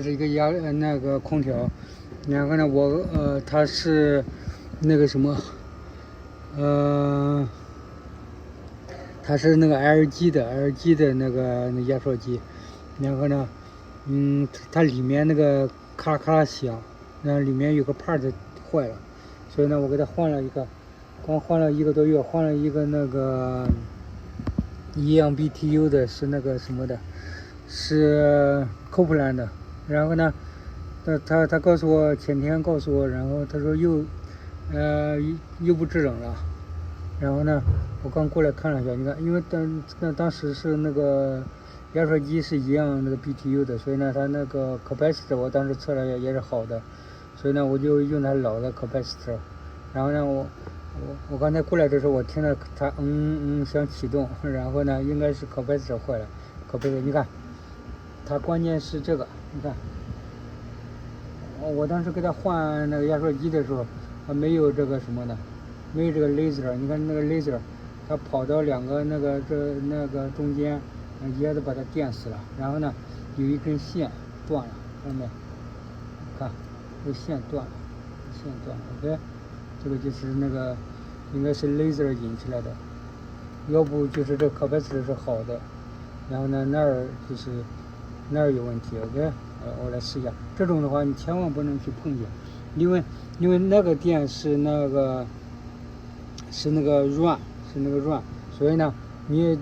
是一个那个空调，然后呢它是那个什么它是那个 LG 的那个压缩机，然后呢它里面那个咔啦咔啦响，然后里面有个 part 坏了，所以呢我给它换了一个，刚换了1个多月，换了一个那个一样 BTU 的，是那个什么的，是 Copeland 的。然后呢他告诉我，前天告诉我，然后他说又不制冷了。然后呢我刚过来看了一下，你看，因为当时是那个压缩机是一样那个 BTU 的，所以呢它那个 capacitor 我当时测了也是好的，所以呢我就用它老的 capacitor。然后呢我刚才过来的时候，我听到它想启动，然后呢应该是 capacitor 坏了。capacitor 你看，它关键是这个，你看，我当时给它换那个压缩机的时候，它没有这个什么的，没有这个 laser。你看那个 laser， 它跑到两个那个中间，一下子把它电死了。然后呢有一根线断了，上面看这线断了，OK， 这个就是那个应该是 laser 引起来的，要不就是这 capacitor 是好的，然后呢那儿有问题。 OK， 我来试一下。这种的话你千万不能去碰见，因为那个电是那个 run， 所以呢你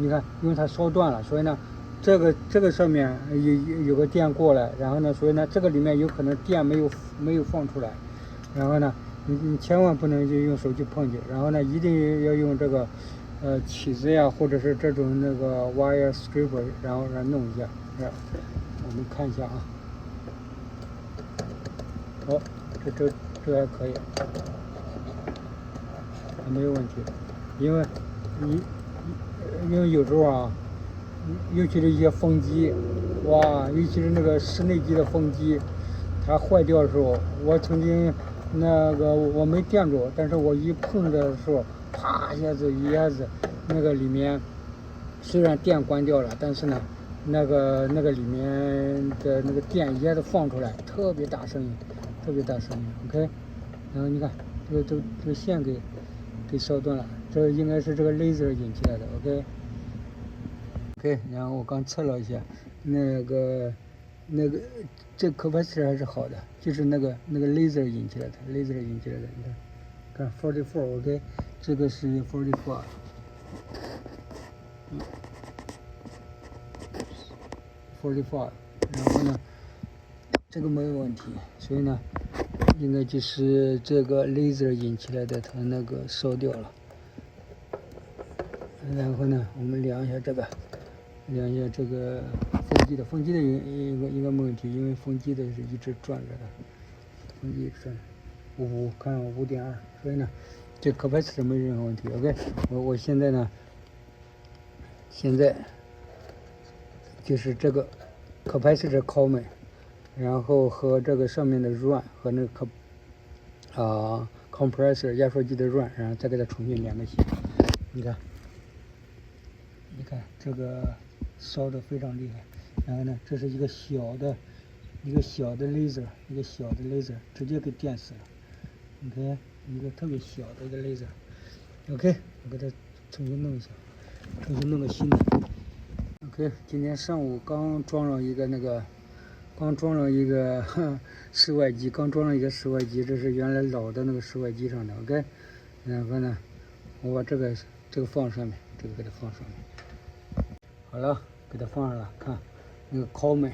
看，因为它烧断了，所以呢这个上面有个电过来，然后呢所以呢这个里面有可能电没有放出来，然后呢你千万不能就用手去碰去，然后呢一定要用这个起子呀，或者是这种那个 wire stripper， 然后弄一下。我们看一下啊，好，这还可以，没有问题。因为有时候啊，尤其是一些风机，哇，尤其是那个室内机的风机，它坏掉的时候，我曾经那个我没电着，但是我一碰的时候，啪一下子那个里面虽然电关掉了，但是呢那个里面的那个电一下子放出来，特别大声音。OK， 然后你看这线给烧断了，这应该是这个 laser 引起来的。 OK， 然后我刚测了一下，那个这 capacitor 还是好的，就是那个 laser 引起来的，你看 44。 OK， 这个是 44。然后呢这个没有问题，所以呢应该就是这个 laser 引起来的，它那个烧掉了。然后呢我们量一下这个风机的应该没问题，因为风机的是一直转着的，风机转看5.2，所以呢这 capacitor 没任何问题。 OK， 我现在就是这个 capacitor common， 然后和这个上面的 run 和那个compressor 压缩机的 run， 然后再给它重新连个线。你看这个烧得非常厉害。然后呢这是一个小的 laser， 直接给电死了。OK， 一个特别小的一个 laser。 OK， 我给它重新弄一下，重新弄个新的。OK， 今天上午刚装了一个室外机，这是原来老的那个室外机上的。 OK， 然后呢我把这个放上面，给它放上面。好了，给它放上了，看那个 common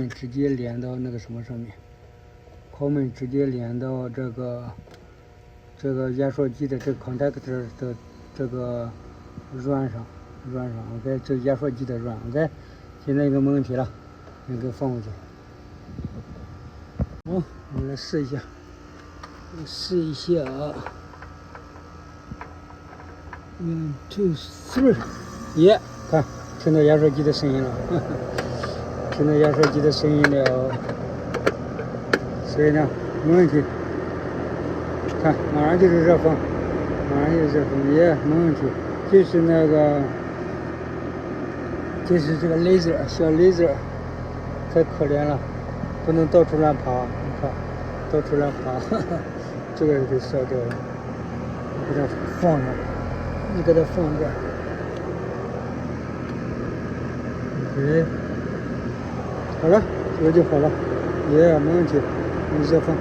直接连到那个什么上面， common 直接连到这个压缩机的这个 contactor 的这个 run 上。 OK， 这是压缩机的 run。 OK， 现在应该没问题了，你给放回去。好，我们来试一下啊。1 2 3， 耶，看听到压缩机的声音了，所以呢没问题。看马上就是热风，也没问题。就是这个 laser， 小 laser，太可怜了，不能到处乱爬，你看，到处乱爬，这个也得烧掉了，你给它放上，你给它放这儿。OK，好了，这个就好了，也没问题，你再放。